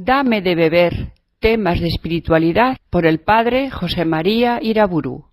Dame de beber, temas de espiritualidad por el padre José María Iraburu.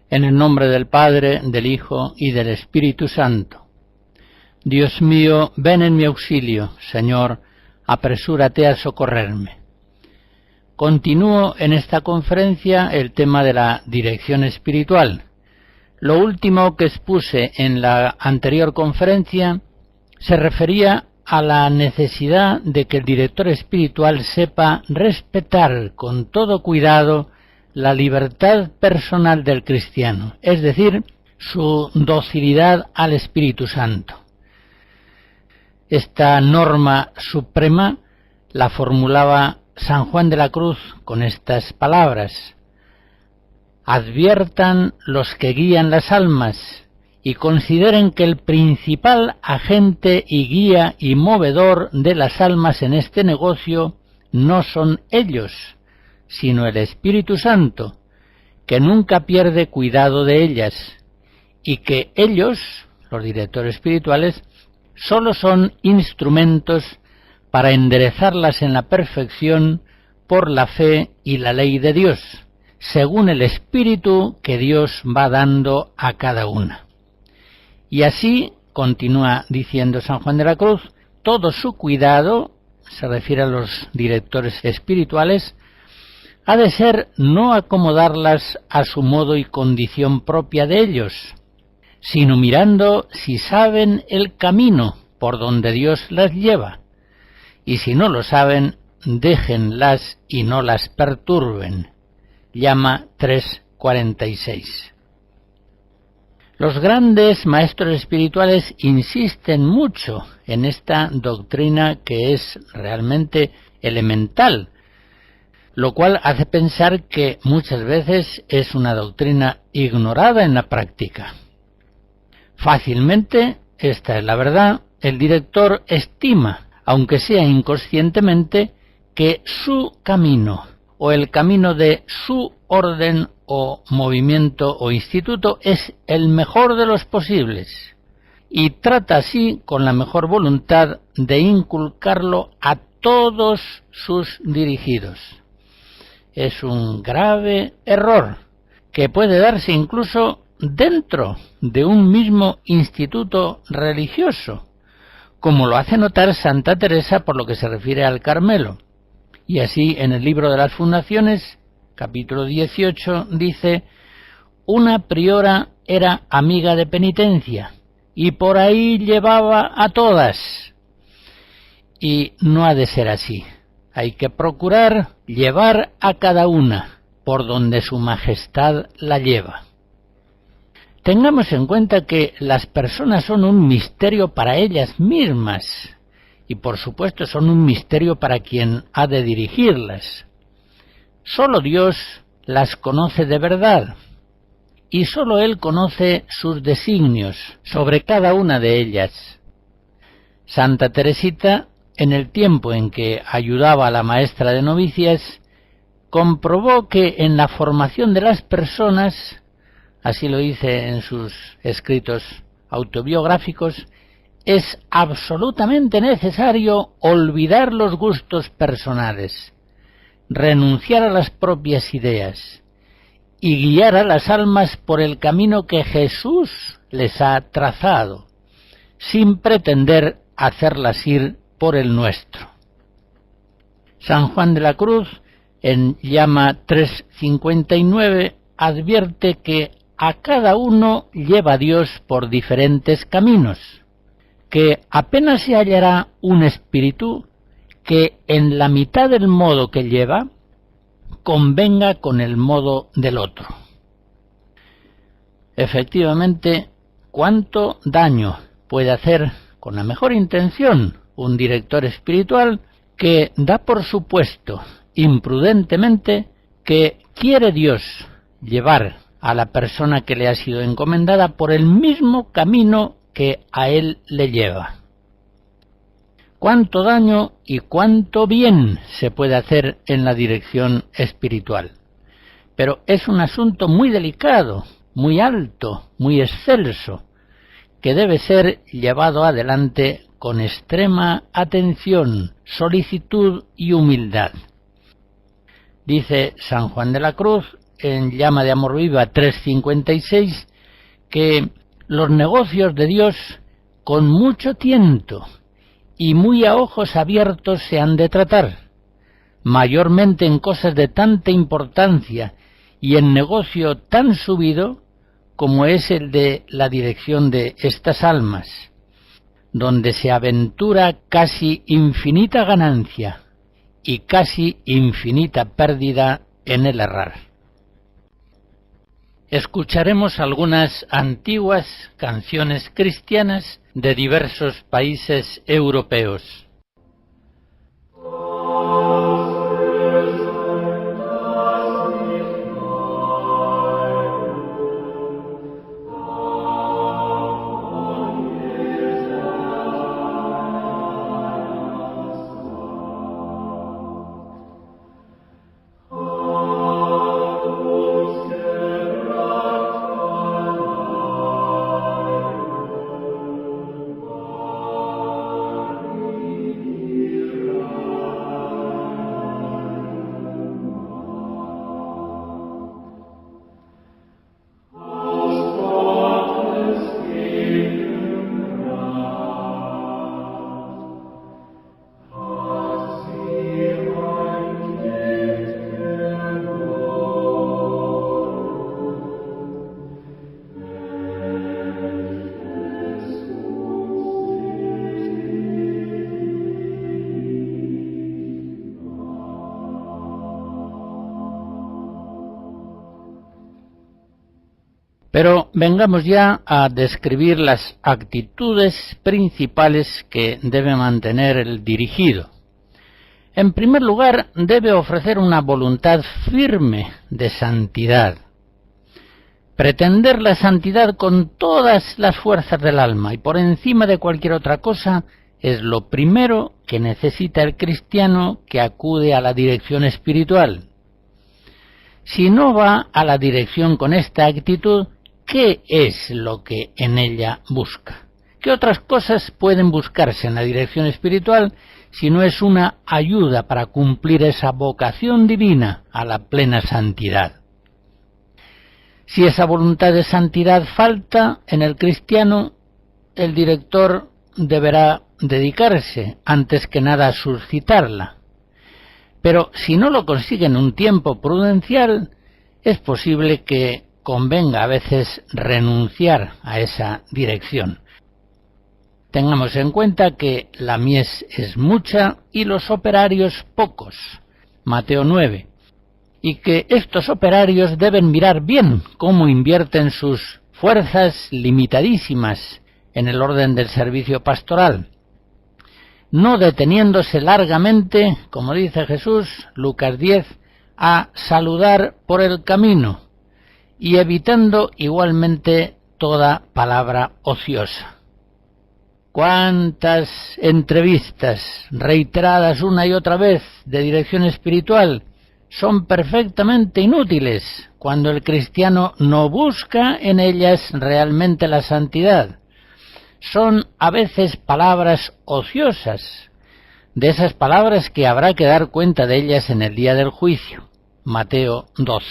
En el nombre del Padre, del Hijo y del Espíritu Santo. Dios mío, ven en mi auxilio, Señor, apresúrate a socorrerme. Continúo en esta conferencia el tema de la dirección espiritual. Lo último que expuse en la anterior conferencia se refería a la necesidad de que el director espiritual sepa respetar con todo cuidado la libertad personal del cristiano, es decir, su docilidad al Espíritu Santo. Esta norma suprema la formulaba San Juan de la Cruz con estas palabras: adviertan los que guían las almas y consideren que el principal agente y guía y movedor de las almas en este negocio no son ellos, sino el Espíritu Santo, que nunca pierde cuidado de ellas, y que ellos, los directores espirituales, sólo son instrumentos para enderezarlas en la perfección por la fe y la ley de Dios, según el Espíritu que Dios va dando a cada una. Y así, continúa diciendo San Juan de la Cruz, todo su cuidado, se refiere a los directores espirituales, ha de ser no acomodarlas a su modo y condición propia de ellos, sino mirando si saben el camino por donde Dios las lleva, y si no lo saben, déjenlas y no las perturben. Llama 3:46. Los grandes maestros espirituales insisten mucho en esta doctrina que es realmente elemental, lo cual hace pensar que muchas veces es una doctrina ignorada en la práctica. Fácilmente, esta es la verdad, el director estima, aunque sea inconscientemente, que su camino o el camino de su orden o movimiento o instituto es el mejor de los posibles, y trata así con la mejor voluntad de inculcarlo a todos sus dirigidos. Es un grave error que puede darse incluso dentro de un mismo instituto religioso, como lo hace notar Santa Teresa por lo que se refiere al Carmelo. Y así en el libro de las Fundaciones, capítulo 18, dice: una priora era amiga de penitencia y por ahí llevaba a todas. y no ha de ser así. Hay que procurar llevar a cada una por donde su majestad la lleva. Tengamos en cuenta que las personas son un misterio para ellas mismas y por supuesto son un misterio para quien ha de dirigirlas. Solo Dios las conoce de verdad y solo Él conoce sus designios sobre cada una de ellas. Santa Teresita, en el tiempo en que ayudaba a la maestra de novicias, comprobó que en la formación de las personas, así lo dice en sus escritos autobiográficos, es absolutamente necesario olvidar los gustos personales, renunciar a las propias ideas y guiar a las almas por el camino que Jesús les ha trazado, sin pretender hacerlas ir por el nuestro. San Juan de la Cruz, en Llama 359, advierte que a cada uno lleva Dios por diferentes caminos, que apenas se hallará un espíritu que en la mitad del modo que lleva convenga con el modo del otro. Efectivamente, ¿cuánto daño puede hacer con la mejor intención un director espiritual que da por supuesto imprudentemente que quiere Dios llevar a la persona que le ha sido encomendada por el mismo camino que a él le lleva? ¿Cuánto daño y cuánto bien se puede hacer en la dirección espiritual? Pero es un asunto muy delicado, muy alto, muy excelso, que debe ser llevado adelante con extrema atención, solicitud y humildad. Dice San Juan de la Cruz, en Llama de Amor Viva 356, que los negocios de Dios con mucho tiento y muy a ojos abiertos se han de tratar, mayormente en cosas de tanta importancia y en negocio tan subido como es el de la dirección de estas almas, donde se aventura casi infinita ganancia y casi infinita pérdida en el errar. Escucharemos algunas antiguas canciones cristianas de diversos países europeos. Pero vengamos ya a describir las actitudes principales que debe mantener el dirigido. En primer lugar, debe ofrecer una voluntad firme de santidad. Pretender la santidad con todas las fuerzas del alma y por encima de cualquier otra cosa es lo primero que necesita el cristiano que acude a la dirección espiritual. Si no va a la dirección con esta actitud, ¿qué es lo que en ella busca? ¿Qué otras cosas pueden buscarse en la dirección espiritual si no es una ayuda para cumplir esa vocación divina a la plena santidad? Si esa voluntad de santidad falta en el cristiano, el director deberá dedicarse antes que nada a suscitarla. Pero si no lo consigue en un tiempo prudencial, es posible que convenga a veces renunciar a esa dirección. Tengamos en cuenta que la mies es mucha y los operarios pocos, Mateo 9, y que estos operarios deben mirar bien cómo invierten sus fuerzas limitadísimas en el orden del servicio pastoral, no deteniéndose largamente, como dice Jesús, Lucas 10, a saludar por el camino, y evitando igualmente toda palabra ociosa. ¿Cuántas entrevistas reiteradas una y otra vez de dirección espiritual son perfectamente inútiles cuando el cristiano no busca en ellas realmente la santidad? Son a veces palabras ociosas, de esas palabras que habrá que dar cuenta de ellas en el día del juicio, Mateo 12.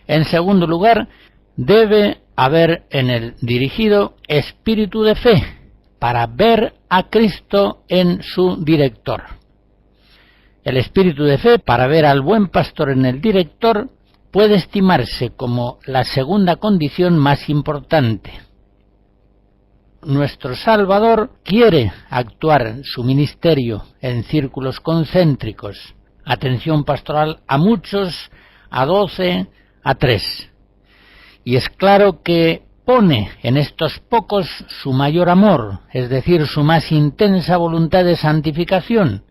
En segundo lugar, debe haber en el dirigido espíritu de fe para ver a Cristo en su director. El espíritu de fe para ver al buen pastor en el director puede estimarse como la segunda condición más importante. Nuestro Salvador quiere actuar su ministerio en círculos concéntricos, atención pastoral a muchos, a 12, a 3. Y es claro que pone en estos pocos su mayor amor, es decir, su más intensa voluntad de santificación.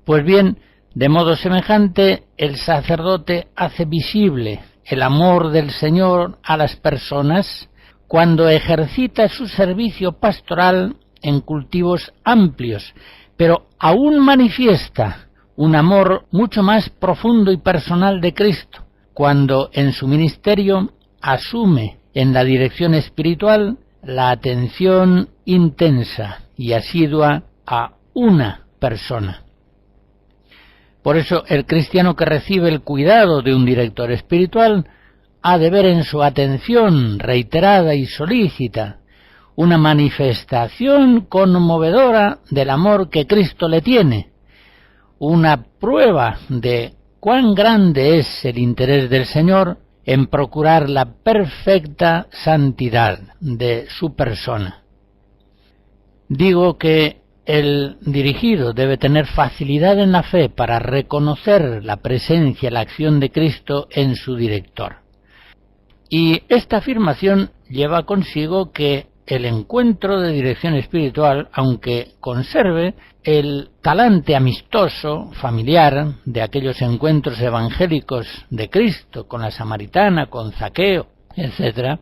Pues bien, de modo semejante, el sacerdote hace visible el amor del Señor a las personas cuando ejercita su servicio pastoral en cultivos amplios, pero aún manifiesta un amor mucho más profundo y personal de Cristo, cuando en su ministerio asume en la dirección espiritual la atención intensa y asidua a una persona. Por eso el cristiano que recibe el cuidado de un director espiritual ha de ver en su atención reiterada y solícita una manifestación conmovedora del amor que Cristo le tiene, una prueba de cuán grande es el interés del Señor en procurar la perfecta santidad de su persona. Digo que el dirigido debe tener facilidad en la fe para reconocer la presencia y la acción de Cristo en su director. Y esta afirmación lleva consigo que el encuentro de dirección espiritual, aunque conserve el talante amistoso, familiar, de aquellos encuentros evangélicos de Cristo con la samaritana, con Zaqueo, etc.,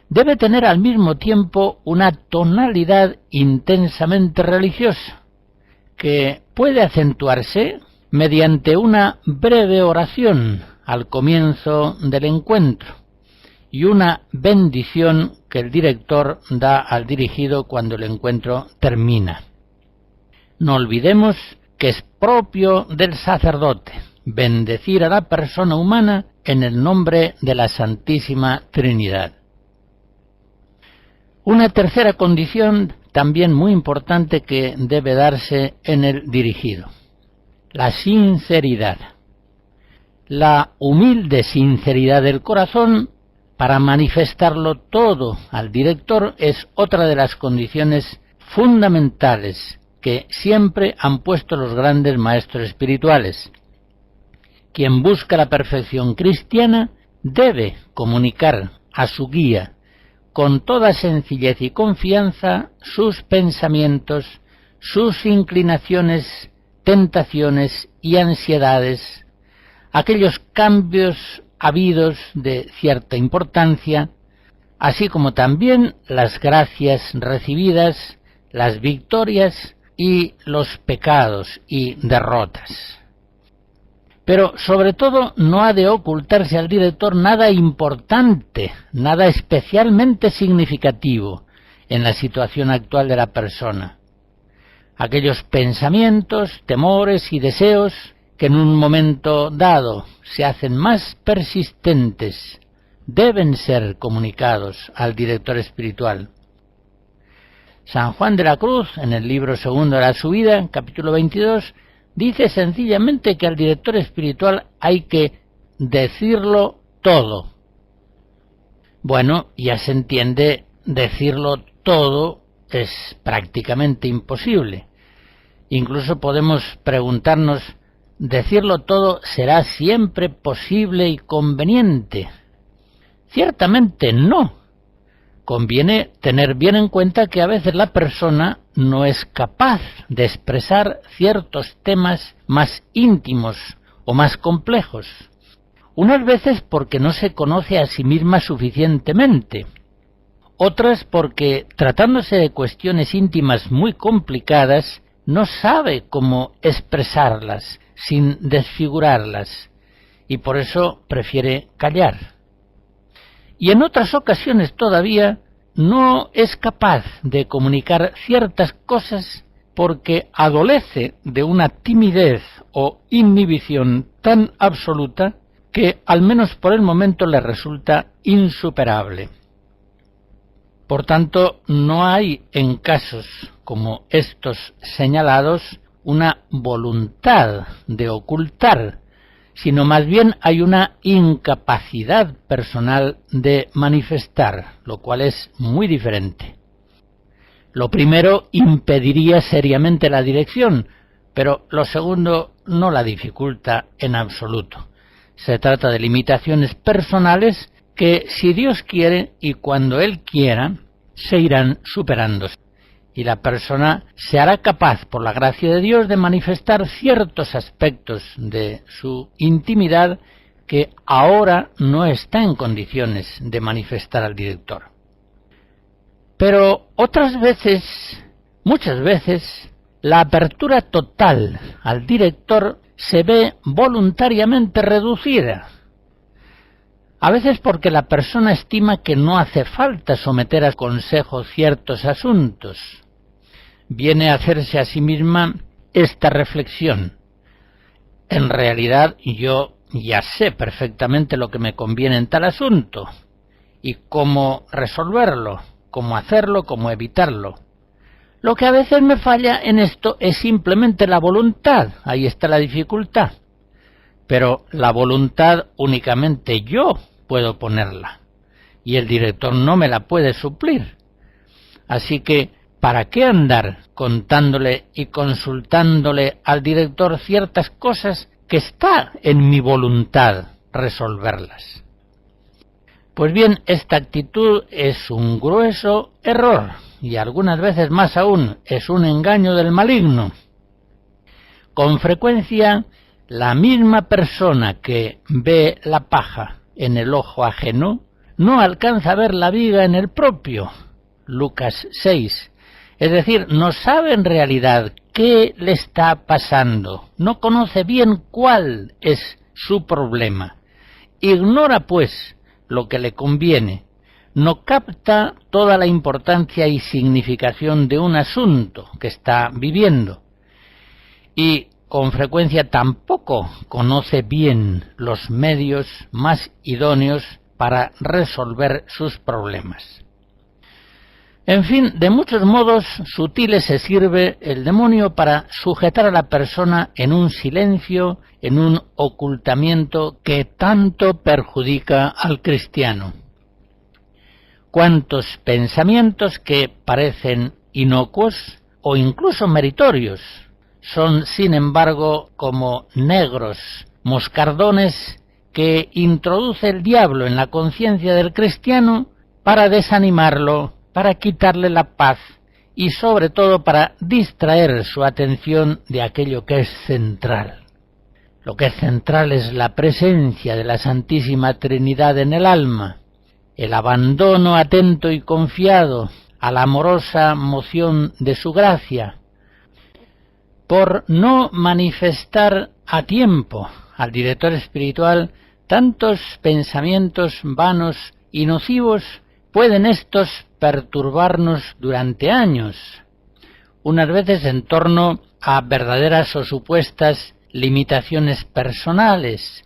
debe tener al mismo tiempo una tonalidad intensamente religiosa, que puede acentuarse mediante una breve oración al comienzo del encuentro y una bendición que el director da al dirigido cuando el encuentro termina. No olvidemos que es propio del sacerdote bendecir a la persona humana en el nombre de la Santísima Trinidad. Una tercera condición también muy importante que debe darse en el dirigido: la sinceridad. La humilde sinceridad del corazón para manifestarlo todo al director es otra de las condiciones fundamentales que siempre han puesto los grandes maestros espirituales. Quien busca la perfección cristiana debe comunicar a su guía con toda sencillez y confianza sus pensamientos, sus inclinaciones, tentaciones y ansiedades, aquellos cambios habidos de cierta importancia, así como también las gracias recibidas, las victorias y los pecados y derrotas. Pero sobre todo no ha de ocultarse al director nada importante, nada especialmente significativo en la situación actual de la persona. Aquellos pensamientos, temores y deseos que en un momento dado se hacen más persistentes deben ser comunicados al director espiritual. San Juan de la Cruz, en el libro segundo de la Subida, capítulo 22, dice sencillamente que al director espiritual hay que decirlo todo. Bueno, ya se entiende decirlo todo es prácticamente imposible. Incluso podemos preguntarnos, ¿decirlo todo será siempre posible y conveniente? Ciertamente no. Conviene tener bien en cuenta que a veces la persona no es capaz de expresar ciertos temas más íntimos o más complejos. Unas veces porque no se conoce a sí misma suficientemente. Otras porque, tratándose de cuestiones íntimas muy complicadas, no sabe cómo expresarlas sin desfigurarlas y por eso prefiere callar. Y en otras ocasiones todavía no es capaz de comunicar ciertas cosas porque adolece de una timidez o inhibición tan absoluta que, al menos por el momento, le resulta insuperable. Por tanto, no hay en casos como estos señalados una voluntad de ocultar, sino más bien hay una incapacidad personal de manifestar, lo cual es muy diferente. Lo primero impediría seriamente la dirección, pero lo segundo no la dificulta en absoluto. Se trata de limitaciones personales que, si Dios quiere y cuando Él quiera, se irán superando. Y la persona se hará capaz, por la gracia de Dios, de manifestar ciertos aspectos de su intimidad que ahora no está en condiciones de manifestar al director. Pero otras veces, muchas veces, la apertura total al director se ve voluntariamente reducida. A veces porque la persona estima que no hace falta someter a consejo ciertos asuntos. Viene a hacerse a sí misma esta reflexión. En realidad yo ya sé perfectamente lo que me conviene en tal asunto y cómo resolverlo, cómo hacerlo, cómo evitarlo. Lo que a veces me falla en esto es simplemente la voluntad, ahí está la dificultad. Pero la voluntad únicamente yo puedo ponerla y el director no me la puede suplir. Así que, ¿para qué andar contándole y consultándole al director ciertas cosas que está en mi voluntad resolverlas? Pues bien, esta actitud es un grueso error y algunas veces más aún es un engaño del maligno. Con frecuencia, la misma persona que ve la paja en el ojo ajeno no alcanza a ver la viga en el propio. Lucas 6. Es decir, no sabe en realidad qué le está pasando, no conoce bien cuál es su problema, ignora pues lo que le conviene, no capta toda la importancia y significación de un asunto que está viviendo y con frecuencia tampoco conoce bien los medios más idóneos para resolver sus problemas. En fin, de muchos modos sutiles se sirve el demonio para sujetar a la persona en un silencio, en un ocultamiento que tanto perjudica al cristiano. Cuántos pensamientos que parecen inocuos o incluso meritorios son, sin embargo, como negros moscardones que introduce el diablo en la conciencia del cristiano para desanimarlo, para quitarle la paz y sobre todo para distraer su atención de aquello que es central. Lo que es central es la presencia de la Santísima Trinidad en el alma, el abandono atento y confiado a la amorosa moción de su gracia. Por no manifestar a tiempo al director espiritual tantos pensamientos vanos y nocivos, pueden estos perturbarnos durante años, unas veces en torno a verdaderas o supuestas limitaciones personales.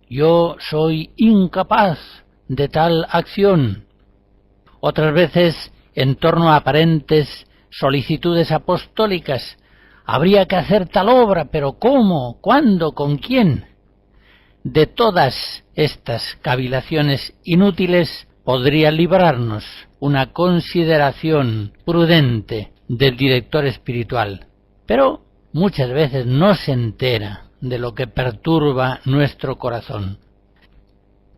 Yo soy incapaz de tal acción. Otras veces en torno a aparentes solicitudes apostólicas. Habría que hacer tal obra, pero ¿cómo? ¿Cuándo? ¿Con quién? De todas estas cavilaciones inútiles podría librarnos una consideración prudente del director espiritual, pero muchas veces no se entera de lo que perturba nuestro corazón.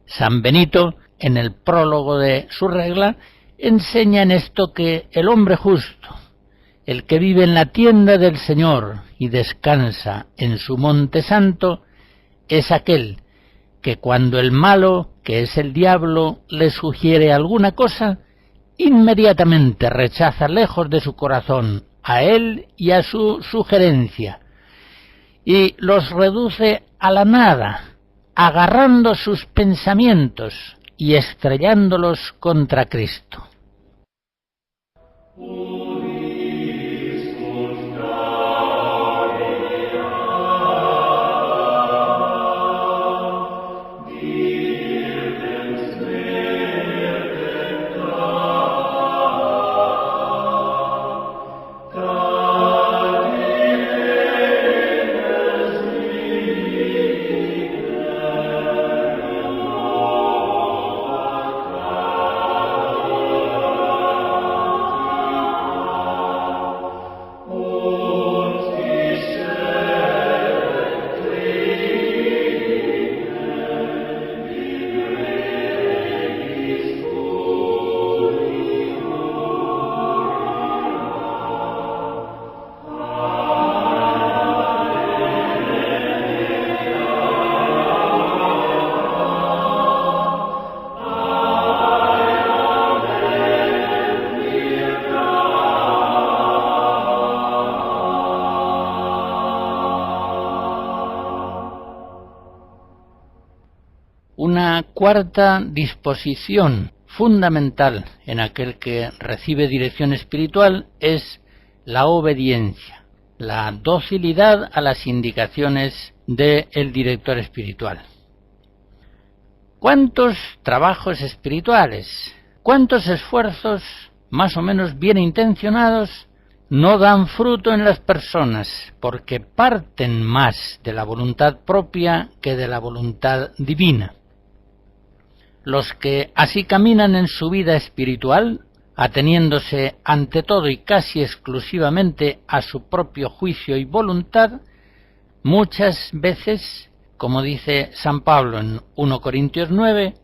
San Benito, en el prólogo de su regla, enseña en esto que el hombre justo, el que vive en la tienda del Señor y descansa en su monte santo, es aquel que cuando el malo, que es el diablo, le sugiere alguna cosa, inmediatamente rechaza lejos de su corazón a él y a su sugerencia, y los reduce a la nada, agarrando sus pensamientos y estrellándolos contra Cristo. Una cuarta disposición fundamental en aquel que recibe dirección espiritual es la obediencia, la docilidad a las indicaciones del director espiritual. ¿Cuántos trabajos espirituales, cuántos esfuerzos más o menos bien intencionados no dan fruto en las personas porque parten más de la voluntad propia que de la voluntad divina? Los que así caminan en su vida espiritual, ateniéndose ante todo y casi exclusivamente a su propio juicio y voluntad, muchas veces, como dice San Pablo en 1 Corintios 9,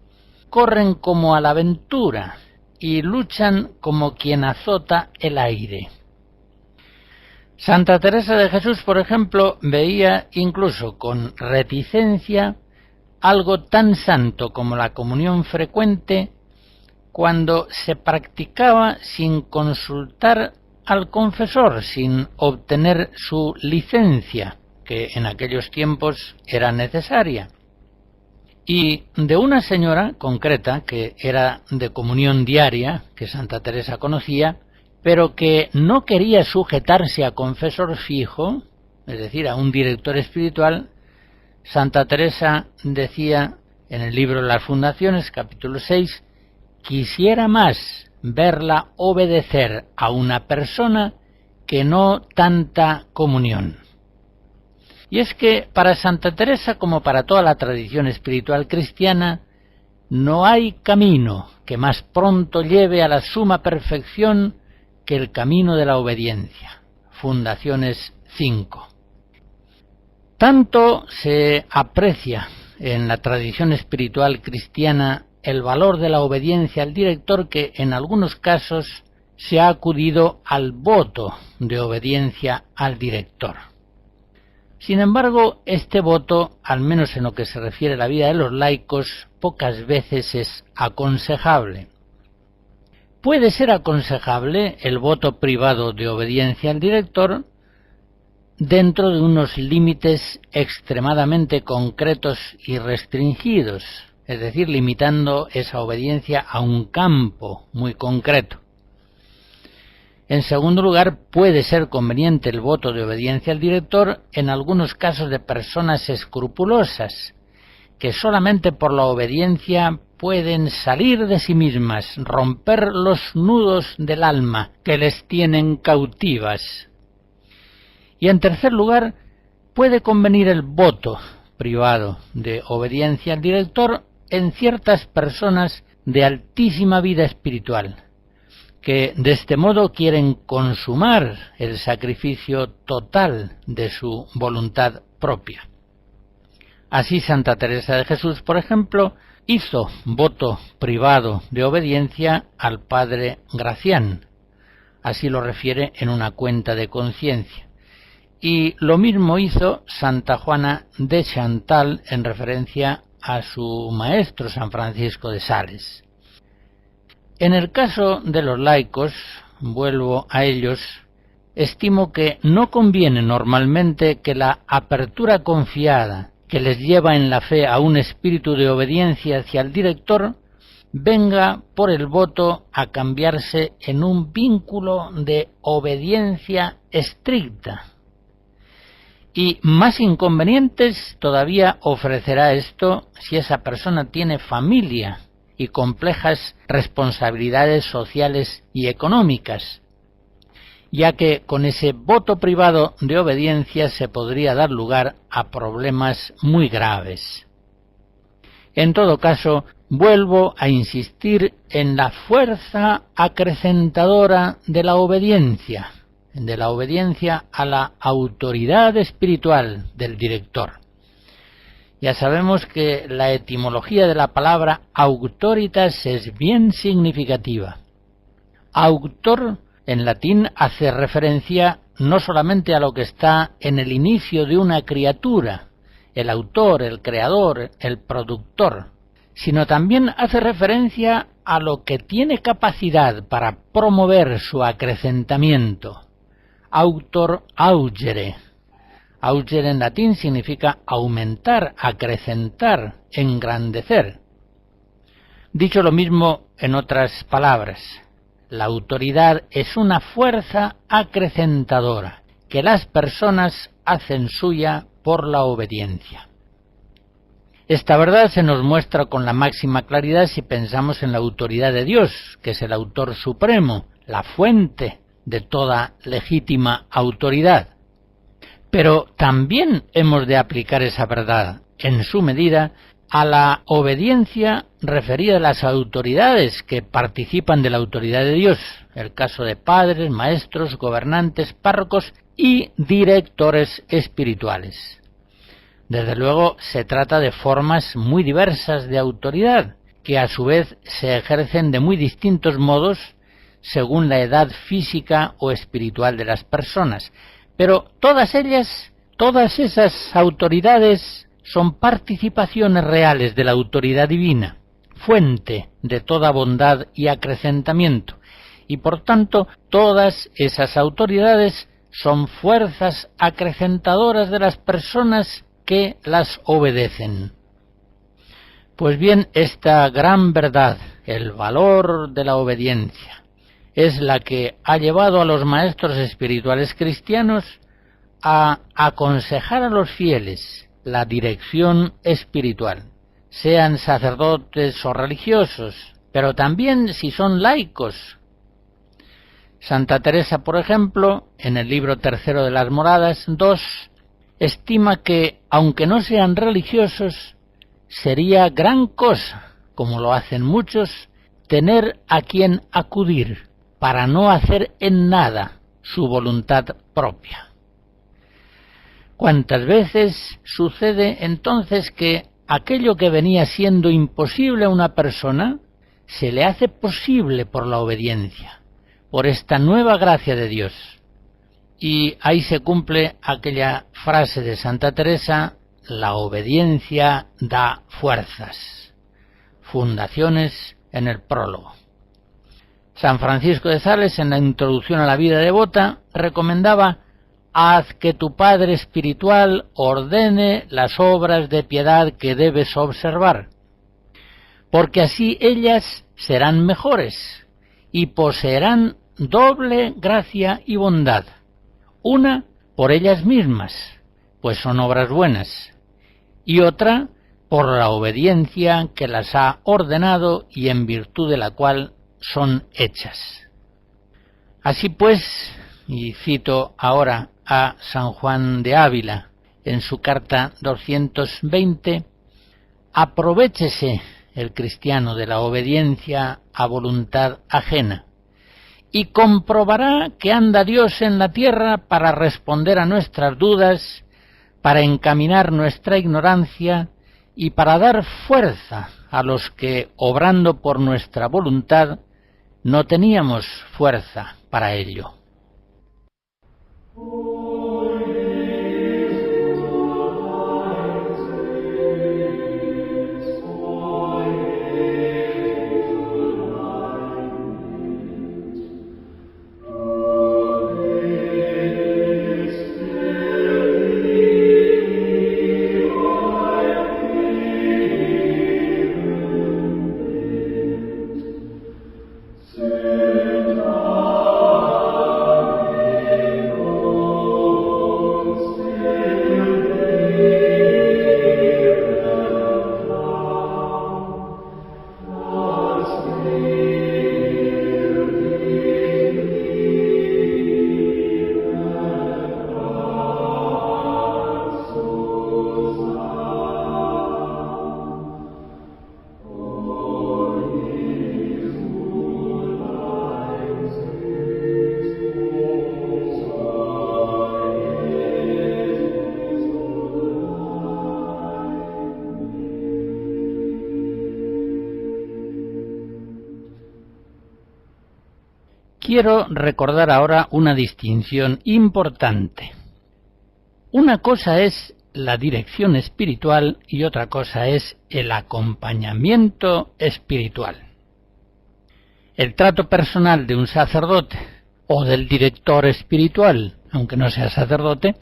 corren como a la aventura y luchan como quien azota el aire. Santa Teresa de Jesús, por ejemplo, veía incluso con reticencia algo tan santo como la comunión frecuente cuando se practicaba sin consultar al confesor, sin obtener su licencia, que en aquellos tiempos era necesaria. Y de una señora concreta, que era de comunión diaria, que Santa Teresa conocía, pero que no quería sujetarse a confesor fijo, es decir, a un director espiritual, Santa Teresa decía en el libro Las Fundaciones, capítulo 6, quisiera más verla obedecer a una persona que no tanta comunión. Y es que para Santa Teresa, como para toda la tradición espiritual cristiana, no hay camino que más pronto lleve a la suma perfección que el camino de la obediencia. Fundaciones 5. Tanto se aprecia en la tradición espiritual cristiana el valor de la obediencia al director que en algunos casos se ha acudido al voto de obediencia al director. Sin embargo, este voto, al menos en lo que se refiere a la vida de los laicos, pocas veces es aconsejable. Puede ser aconsejable el voto privado de obediencia al director dentro de unos límites extremadamente concretos y restringidos, es decir, limitando esa obediencia a un campo muy concreto. En segundo lugar, puede ser conveniente el voto de obediencia al director en algunos casos de personas escrupulosas, que solamente por la obediencia pueden salir de sí mismas, romper los nudos del alma que les tienen cautivas. Y en tercer lugar, puede convenir el voto privado de obediencia al director en ciertas personas de altísima vida espiritual, que de este modo quieren consumar el sacrificio total de su voluntad propia. Así Santa Teresa de Jesús, por ejemplo, hizo voto privado de obediencia al padre Gracián. Así lo refiere en una cuenta de conciencia. Y lo mismo hizo Santa Juana de Chantal en referencia a su maestro San Francisco de Sales. En el caso de los laicos, vuelvo a ellos, estimo que no conviene normalmente que la apertura confiada que les lleva en la fe a un espíritu de obediencia hacia el director venga por el voto a cambiarse en un vínculo de obediencia estricta. Y más inconvenientes todavía ofrecerá esto si esa persona tiene familia y complejas responsabilidades sociales y económicas, ya que con ese voto privado de obediencia se podría dar lugar a problemas muy graves. En todo caso, vuelvo a insistir en la fuerza acrecentadora de la obediencia a la autoridad espiritual del director. Ya sabemos que la etimología de la palabra auctoritas es bien significativa. Auctor en latín hace referencia no solamente a lo que está en el inicio de una criatura, el autor, el creador, el productor, sino también hace referencia a lo que tiene capacidad para promover su acrecentamiento. Auctor augere. Augere en latín significa aumentar, acrecentar, engrandecer. Dicho lo mismo en otras palabras, la autoridad es una fuerza acrecentadora que las personas hacen suya por la obediencia. Esta verdad se nos muestra con la máxima claridad si pensamos en la autoridad de Dios, que es el autor supremo, la fuente de toda legítima autoridad. Pero también hemos de aplicar esa verdad, en su medida, a la obediencia referida a las autoridades que participan de la autoridad de Dios, el caso de padres, maestros, gobernantes, párrocos y directores espirituales. Desde luego se trata de formas muy diversas de autoridad, que a su vez se ejercen de muy distintos modos según la edad física o espiritual de las personas. Pero todas esas autoridades son participaciones reales de la autoridad divina, fuente de toda bondad y acrecentamiento, y por tanto todas esas autoridades son fuerzas acrecentadoras de las personas que las obedecen. Pues bien, esta gran verdad, el valor de la obediencia, es la que ha llevado a los maestros espirituales cristianos a aconsejar a los fieles la dirección espiritual, sean sacerdotes o religiosos, pero también si son laicos. Santa Teresa, por ejemplo, en el libro tercero de las Moradas 2, estima que, aunque no sean religiosos, sería gran cosa, como lo hacen muchos, tener a quien acudir para no hacer en nada su voluntad propia. ¿Cuántas veces sucede entonces que aquello que venía siendo imposible a una persona se le hace posible por la obediencia, por esta nueva gracia de Dios? Y ahí se cumple aquella frase de Santa Teresa: la obediencia da fuerzas. Fundaciones en el prólogo. San Francisco de Sales, en la introducción a la vida devota, recomendaba: haz que tu Padre espiritual ordene las obras de piedad que debes observar, porque así ellas serán mejores y poseerán doble gracia y bondad, una por ellas mismas, pues son obras buenas, y otra por la obediencia que las ha ordenado y en virtud de la cual son hechas. Así pues, y cito ahora a San Juan de Ávila en su carta 220, aprovéchese el cristiano de la obediencia a voluntad ajena y comprobará que anda Dios en la tierra para responder a nuestras dudas, para encaminar nuestra ignorancia y para dar fuerza a los que, obrando por nuestra voluntad, no teníamos fuerza para ello. Quiero recordar ahora una distinción importante. Una cosa es la dirección espiritual y otra cosa es el acompañamiento espiritual. El trato personal de un sacerdote o del director espiritual, aunque no sea sacerdote,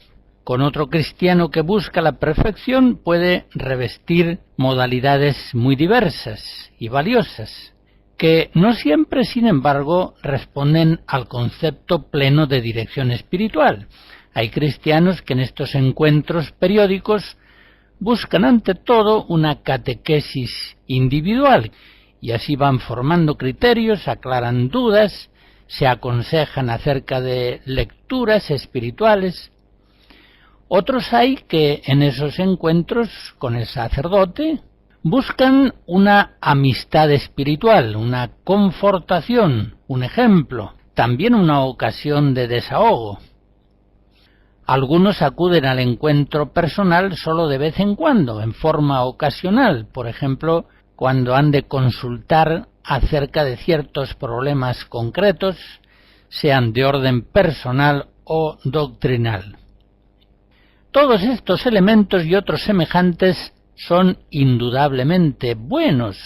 con otro cristiano que busca la perfección puede revestir modalidades muy diversas y valiosas, que no siempre, sin embargo, responden al concepto pleno de dirección espiritual. Hay cristianos que en estos encuentros periódicos buscan ante todo una catequesis individual y así van formando criterios, aclaran dudas, se aconsejan acerca de lecturas espirituales. Otros hay que en esos encuentros con el sacerdote buscan una amistad espiritual, una confortación, un ejemplo, también una ocasión de desahogo. Algunos acuden al encuentro personal solo de vez en cuando, en forma ocasional, por ejemplo, cuando han de consultar acerca de ciertos problemas concretos, sean de orden personal o doctrinal. Todos estos elementos y otros semejantes son indudablemente buenos,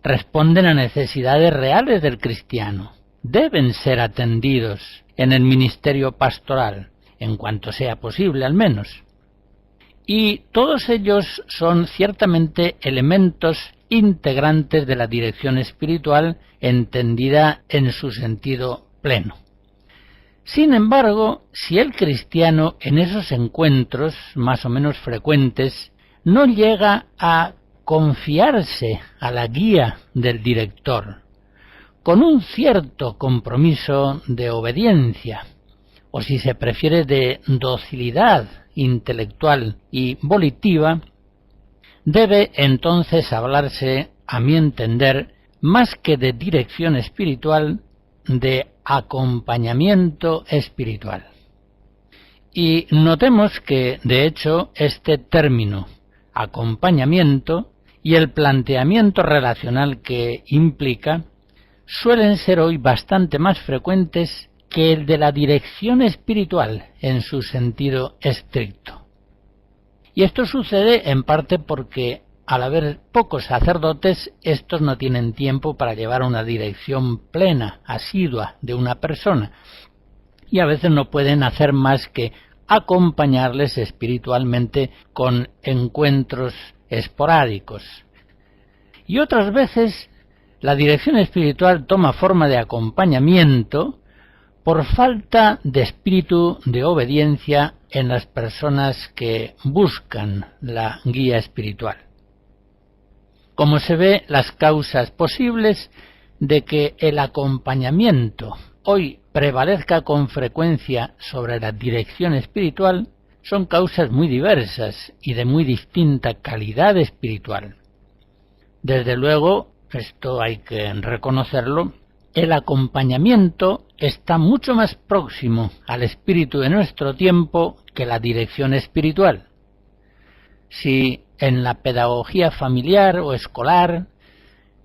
responden a necesidades reales del cristiano, deben ser atendidos en el ministerio pastoral, en cuanto sea posible al menos. Y todos ellos son ciertamente elementos integrantes de la dirección espiritual entendida en su sentido pleno. Sin embargo, si el cristiano en esos encuentros más o menos frecuentes no llega a confiarse a la guía del director, con un cierto compromiso de obediencia, o si se prefiere de docilidad intelectual y volitiva, debe entonces hablarse, a mi entender, más que de dirección espiritual, de acompañamiento espiritual. Y notemos que, de hecho, este término acompañamiento y el planteamiento relacional que implica suelen ser hoy bastante más frecuentes que el de la dirección espiritual en su sentido estricto. Y esto sucede en parte porque al haber pocos sacerdotes, estos no tienen tiempo para llevar una dirección plena, asidua de una persona, y a veces no pueden hacer más que acompañarles espiritualmente con encuentros esporádicos. Y otras veces la dirección espiritual toma forma de acompañamiento por falta de espíritu de obediencia en las personas que buscan la guía espiritual. Como se ve, las causas posibles de que el acompañamiento hoy prevalezca con frecuencia sobre la dirección espiritual son causas muy diversas y de muy distinta calidad espiritual. Desde luego, esto hay que reconocerlo, el acompañamiento está mucho más próximo al espíritu de nuestro tiempo que la dirección espiritual. Si en la pedagogía familiar o escolar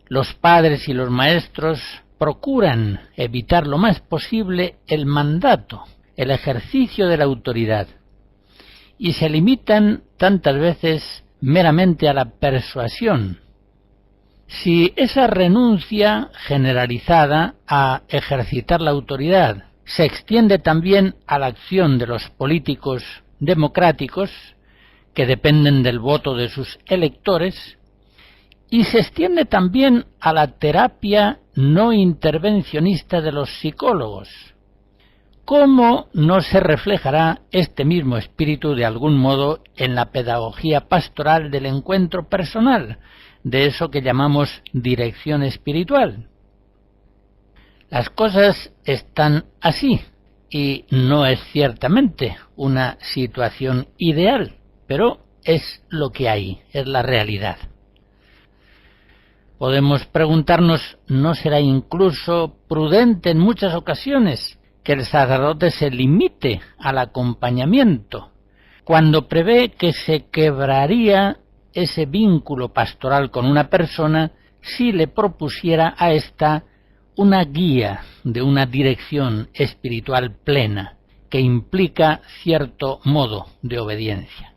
los padres y los maestros procuran evitar lo más posible el mandato, el ejercicio de la autoridad, y se limitan tantas veces meramente a la persuasión, si esa renuncia generalizada a ejercitar la autoridad se extiende también a la acción de los políticos democráticos, que dependen del voto de sus electores, y se extiende también a la terapia no intervencionista de los psicólogos, ¿cómo no se reflejará este mismo espíritu de algún modo en la pedagogía pastoral del encuentro personal, de eso que llamamos dirección espiritual? Las cosas están así, y no es ciertamente una situación ideal, pero es lo que hay, es la realidad. Podemos preguntarnos, ¿no será incluso prudente en muchas ocasiones que el sacerdote se limite al acompañamiento, cuando prevé que se quebraría ese vínculo pastoral con una persona si le propusiera a ésta una guía de una dirección espiritual plena que implica cierto modo de obediencia?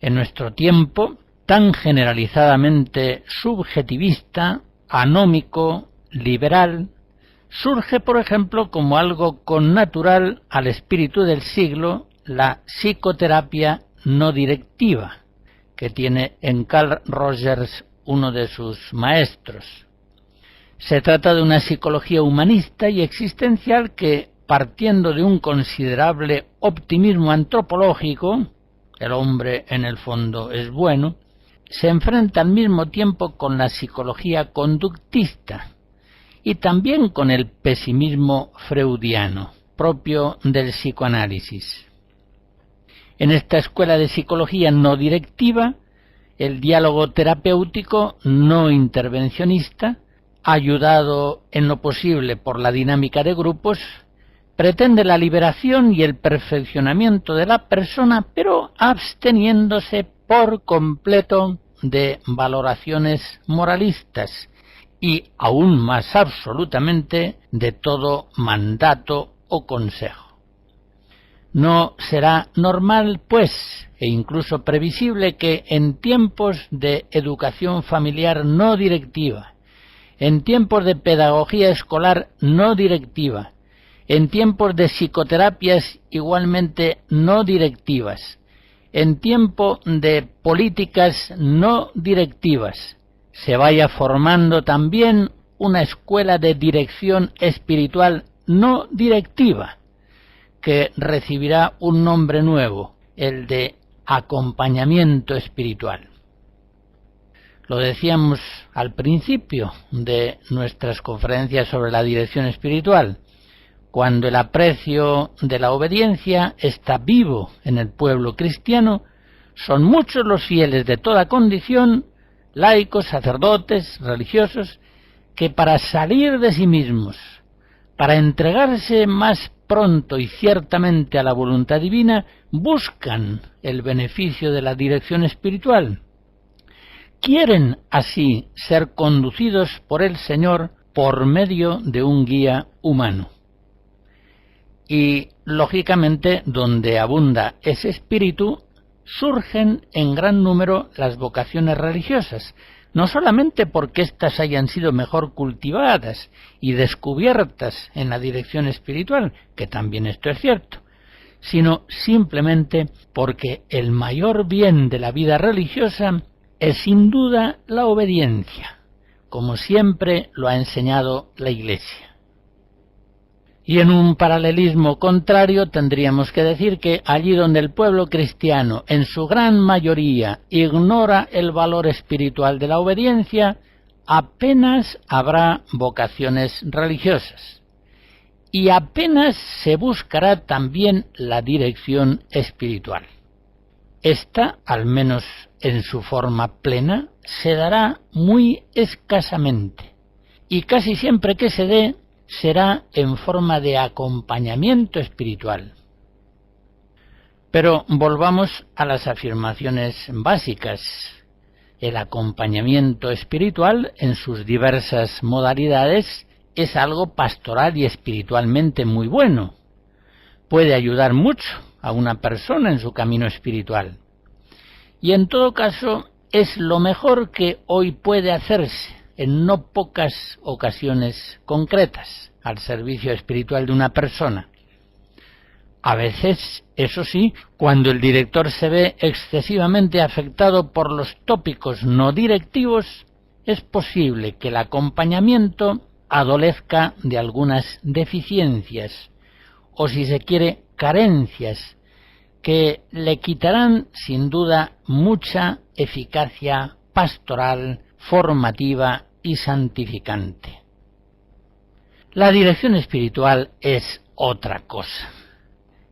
En nuestro tiempo, tan generalizadamente subjetivista, anómico, liberal, surge, por ejemplo, como algo connatural al espíritu del siglo la psicoterapia no directiva, que tiene en Carl Rogers uno de sus maestros. Se trata de una psicología humanista y existencial que, partiendo de un considerable optimismo antropológico, el hombre en el fondo es bueno, se enfrenta al mismo tiempo con la psicología conductista y también con el pesimismo freudiano, propio del psicoanálisis. En esta escuela de psicología no directiva, el diálogo terapéutico no intervencionista, ayudado en lo posible por la dinámica de grupos, pretende la liberación y el perfeccionamiento de la persona, pero absteniéndose por completo de valoraciones moralistas y aún más absolutamente de todo mandato o consejo. No será normal, pues, e incluso previsible que en tiempos de educación familiar no directiva, en tiempos de pedagogía escolar no directiva, en tiempos de psicoterapias igualmente no directivas, en tiempo de políticas no directivas, se vaya formando también una escuela de dirección espiritual no directiva, que recibirá un nombre nuevo, el de acompañamiento espiritual. Lo decíamos al principio de nuestras conferencias sobre la dirección espiritual. Cuando el aprecio de la obediencia está vivo en el pueblo cristiano, son muchos los fieles de toda condición, laicos, sacerdotes, religiosos, que para salir de sí mismos, para entregarse más pronto y ciertamente a la voluntad divina, buscan el beneficio de la dirección espiritual. Quieren así ser conducidos por el Señor por medio de un guía humano. Y, lógicamente, donde abunda ese espíritu, surgen en gran número las vocaciones religiosas, no solamente porque éstas hayan sido mejor cultivadas y descubiertas en la dirección espiritual, que también esto es cierto, sino simplemente porque el mayor bien de la vida religiosa es sin duda la obediencia, como siempre lo ha enseñado la Iglesia. Y en un paralelismo contrario tendríamos que decir que allí donde el pueblo cristiano en su gran mayoría ignora el valor espiritual de la obediencia, apenas habrá vocaciones religiosas. Y apenas se buscará también la dirección espiritual. Esta, al menos en su forma plena, se dará muy escasamente. y casi siempre que se dé será en forma de acompañamiento espiritual. Pero volvamos a las afirmaciones básicas. El acompañamiento espiritual en sus diversas modalidades es algo pastoral y espiritualmente muy bueno. Puede ayudar mucho a una persona en su camino espiritual. Y en todo caso es lo mejor que hoy puede hacerse en no pocas ocasiones concretas al servicio espiritual de una persona. A veces, eso sí, cuando el director se ve excesivamente afectado por los tópicos no directivos, es posible que el acompañamiento adolezca de algunas deficiencias, o si se quiere, carencias, que le quitarán sin duda mucha eficacia pastoral, formativa y santificante. La dirección espiritual es otra cosa.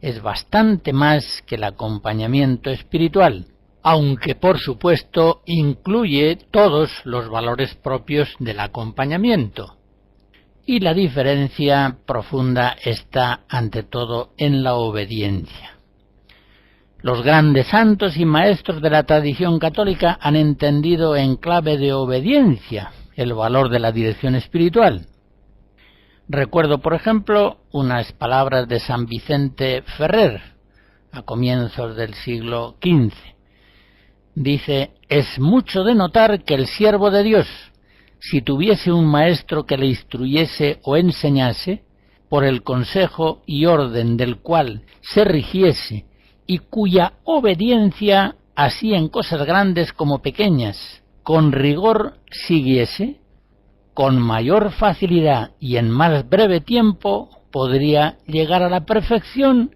Es bastante más que el acompañamiento espiritual, aunque por supuesto incluye todos los valores propios del acompañamiento. Y la diferencia profunda está ante todo en la obediencia. Los grandes santos y maestros de la tradición católica han entendido en clave de obediencia el valor de la dirección espiritual. Recuerdo, por ejemplo, unas palabras de San Vicente Ferrer, a comienzos del siglo XV. Dice: «Es mucho de notar que el siervo de Dios, si tuviese un maestro que le instruyese o enseñase, por el consejo y orden del cual se rigiese, y cuya obediencia, así en cosas grandes como pequeñas, con rigor siguiese, con mayor facilidad y en más breve tiempo podría llegar a la perfección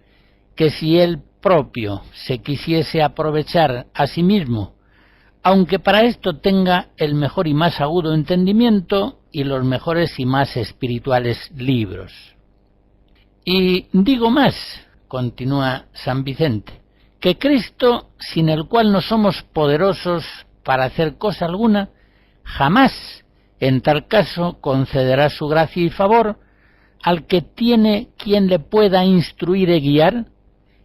que si él propio se quisiese aprovechar a sí mismo, aunque para esto tenga el mejor y más agudo entendimiento y los mejores y más espirituales libros». Y digo más, continúa San Vicente, que Cristo, sin el cual no somos poderosos para hacer cosa alguna, jamás en tal caso concederá su gracia y favor al que tiene quien le pueda instruir y guiar,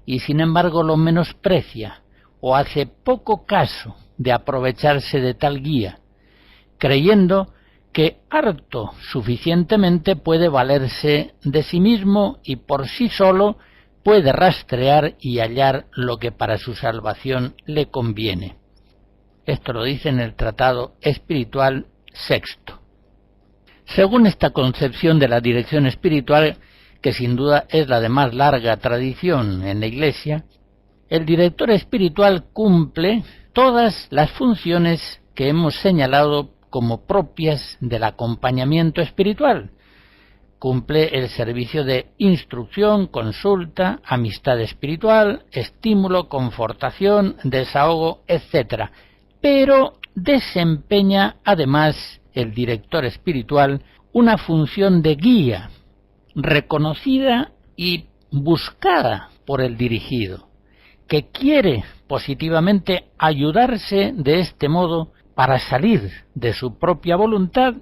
y sin embargo lo menosprecia o hace poco caso de aprovecharse de tal guía, creyendo que harto suficientemente puede valerse de sí mismo y por sí solo puede rastrear y hallar lo que para su salvación le conviene. Esto lo dice en el Tratado Espiritual Sexto. Según esta concepción de la dirección espiritual, que sin duda es la de más larga tradición en la Iglesia, el director espiritual cumple todas las funciones que hemos señalado como propias del acompañamiento espiritual. Cumple el servicio de instrucción, consulta, amistad espiritual, estímulo, confortación, desahogo, etc. Pero desempeña además el director espiritual una función de guía, reconocida y buscada por el dirigido, que quiere positivamente ayudarse de este modo para salir de su propia voluntad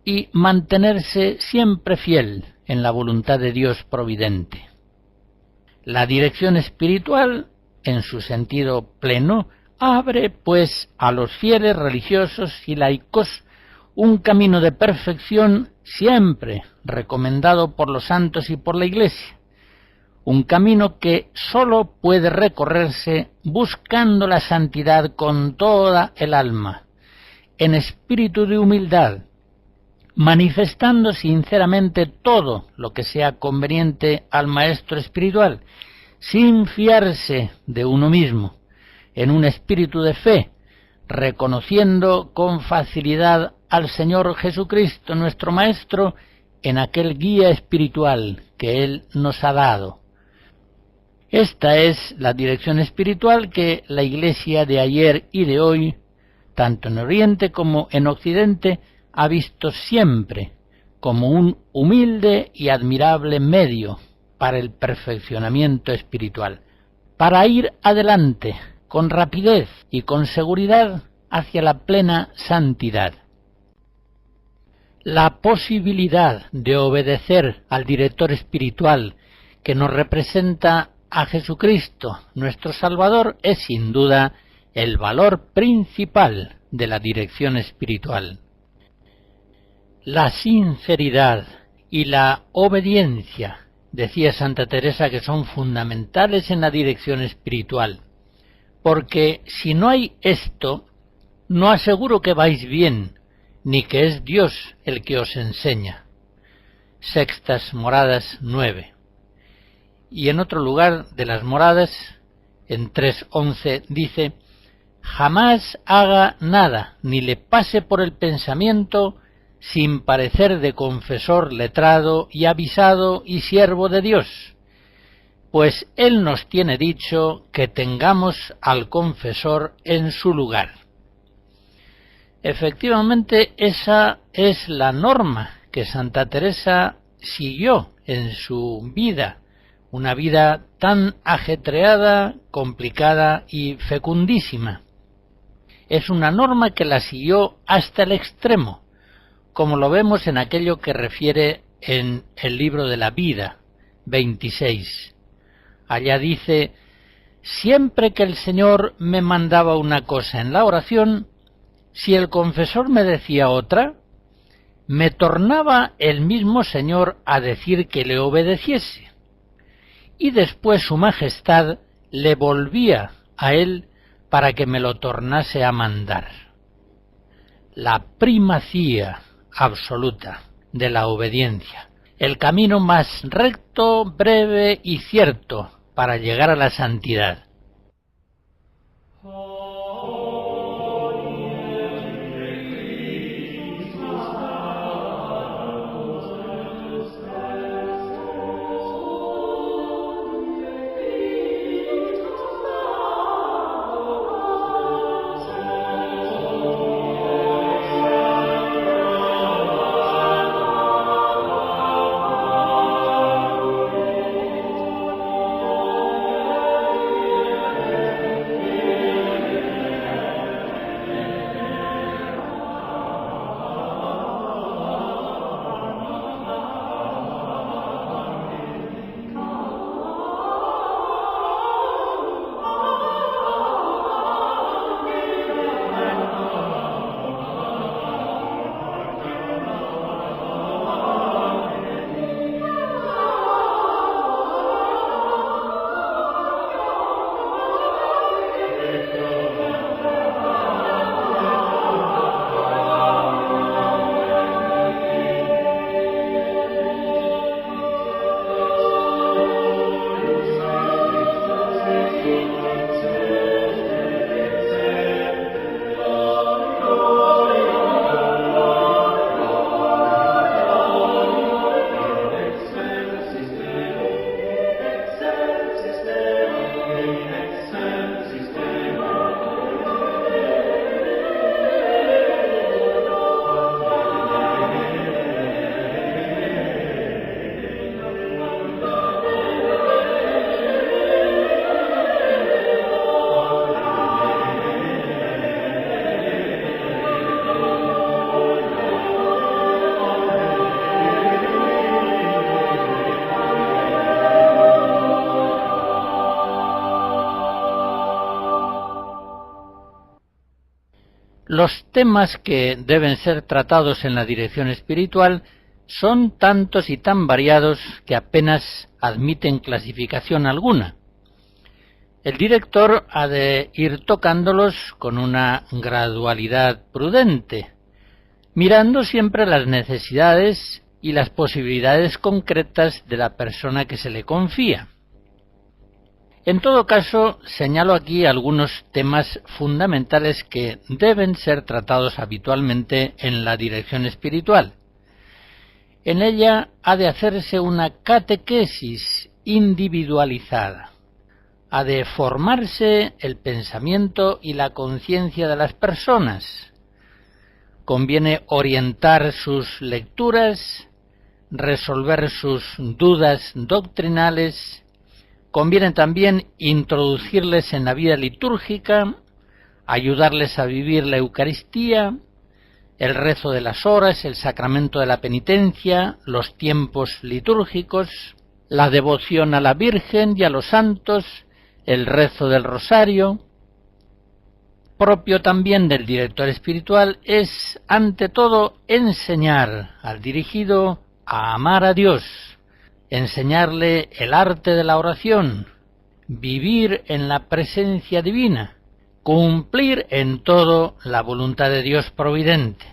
y mantenerse siempre fiel en la voluntad de Dios providente. La dirección espiritual, en su sentido pleno, abre, pues, a los fieles religiosos y laicos un camino de perfección siempre recomendado por los santos y por la Iglesia, un camino que sólo puede recorrerse buscando la santidad con toda el alma, en espíritu de humildad, manifestando sinceramente todo lo que sea conveniente al maestro espiritual, sin fiarse de uno mismo, en un espíritu de fe, reconociendo con facilidad al Señor Jesucristo, nuestro Maestro, en aquel guía espiritual que Él nos ha dado. Esta es la dirección espiritual que la Iglesia de ayer y de hoy, tanto en Oriente como en Occidente, ha visto siempre como un humilde y admirable medio para el perfeccionamiento espiritual, para ir adelante con rapidez y con seguridad hacia la plena santidad. La posibilidad de obedecer al director espiritual que nos representa a Jesucristo, nuestro Salvador, es sin duda el valor principal de la dirección espiritual. La sinceridad y la obediencia, decía Santa Teresa, que son fundamentales en la dirección espiritual, porque si no hay esto, no aseguro que vais bien, ni que es Dios el que os enseña. Sextas Moradas 9. Y en otro lugar de las Moradas, en 3:11, dice: jamás haga nada, ni le pase por el pensamiento, sin parecer de confesor letrado y avisado y siervo de Dios, pues Él nos tiene dicho que tengamos al confesor en su lugar. Efectivamente, esa es la norma que Santa Teresa siguió en su vida, una vida tan ajetreada, complicada y fecundísima. Es una norma que la siguió hasta el extremo, como lo vemos en aquello que refiere en el libro de la vida, 26. Allá dice: siempre que el Señor me mandaba una cosa en la oración, si el confesor me decía otra, me tornaba el mismo Señor a decir que le obedeciese, y después su Majestad le volvía a él para que me lo tornase a mandar. La primacía absoluta de la obediencia, el camino más recto, breve y cierto para llegar a la santidad. Los temas que deben ser tratados en la dirección espiritual son tantos y tan variados que apenas admiten clasificación alguna. El director ha de ir tocándolos con una gradualidad prudente, mirando siempre las necesidades y las posibilidades concretas de la persona que se le confía. En todo caso, señalo aquí algunos temas fundamentales que deben ser tratados habitualmente en la dirección espiritual. En ella ha de hacerse una catequesis individualizada. Ha de formarse el pensamiento y la conciencia de las personas. Conviene orientar sus lecturas, resolver sus dudas doctrinales. Conviene también introducirles en la vida litúrgica, ayudarles a vivir la Eucaristía, el rezo de las horas, el sacramento de la penitencia, los tiempos litúrgicos, la devoción a la Virgen y a los santos, el rezo del rosario. Propio también del director espiritual es, ante todo, enseñar al dirigido a amar a Dios, enseñarle el arte de la oración, vivir en la presencia divina, cumplir en todo la voluntad de Dios providente.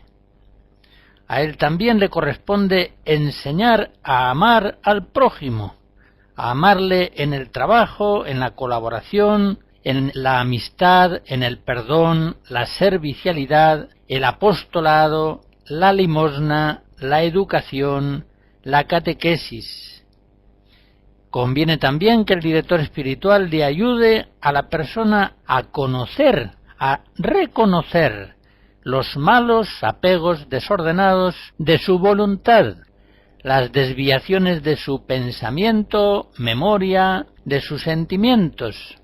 A él también le corresponde enseñar a amar al prójimo, a amarle en el trabajo, en la colaboración, en la amistad, en el perdón, la servicialidad, el apostolado, la limosna, la educación, la catequesis. Conviene también que el director espiritual le ayude a la persona a conocer, a reconocer los malos apegos desordenados de su voluntad, las desviaciones de su pensamiento, memoria, de sus sentimientos.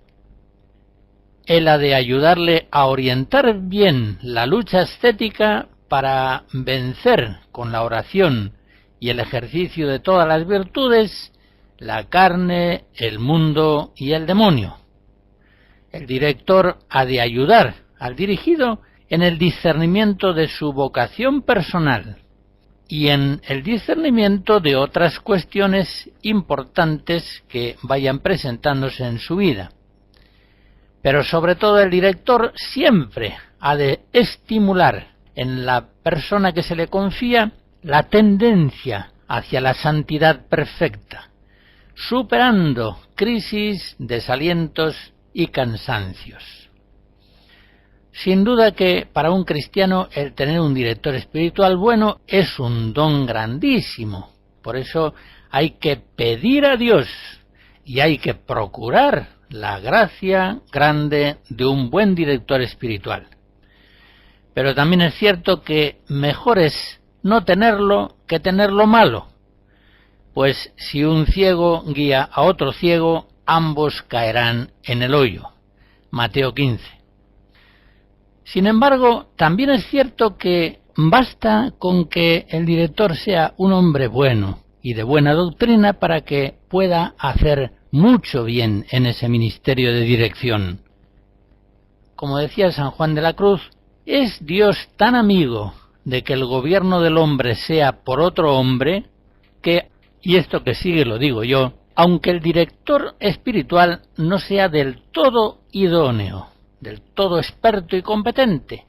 Él ha de ayudarle a orientar bien la lucha ascética para vencer con la oración y el ejercicio de todas las virtudes la carne, el mundo y el demonio. El director ha de ayudar al dirigido en el discernimiento de su vocación personal y en el discernimiento de otras cuestiones importantes que vayan presentándose en su vida. Pero sobre todo el director siempre ha de estimular en la persona que se le confía la tendencia hacia la santidad perfecta, superando crisis, desalientos y cansancios. Sin duda que para un cristiano el tener un director espiritual bueno es un don grandísimo. Por eso hay que pedir a Dios y hay que procurar la gracia grande de un buen director espiritual. Pero también es cierto que mejor es no tenerlo que tenerlo malo, pues si un ciego guía a otro ciego, ambos caerán en el hoyo. Mateo 15. Sin embargo, también es cierto que basta con que el director sea un hombre bueno y de buena doctrina para que pueda hacer mucho bien en ese ministerio de dirección. Como decía San Juan de la Cruz, ¿es Dios tan amigo de que el gobierno del hombre sea por otro hombre que, y esto que sigue lo digo yo, aunque el director espiritual no sea del todo idóneo, del todo experto y competente,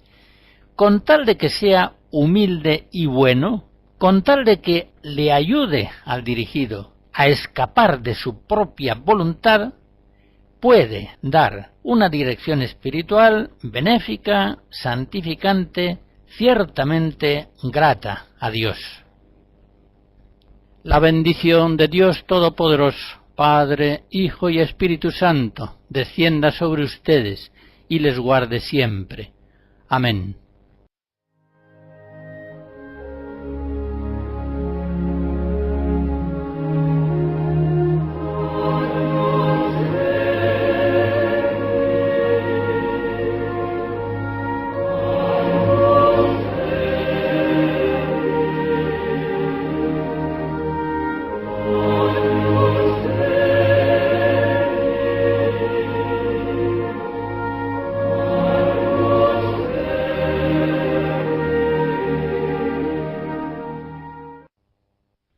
con tal de que sea humilde y bueno, con tal de que le ayude al dirigido a escapar de su propia voluntad, puede dar una dirección espiritual benéfica, santificante, ciertamente grata a Dios. La bendición de Dios Todopoderoso, Padre, Hijo y Espíritu Santo, descienda sobre ustedes y les guarde siempre. Amén.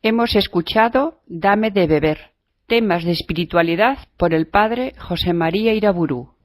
Hemos escuchado Dame de beber, temas de espiritualidad por el padre José María Iraburu.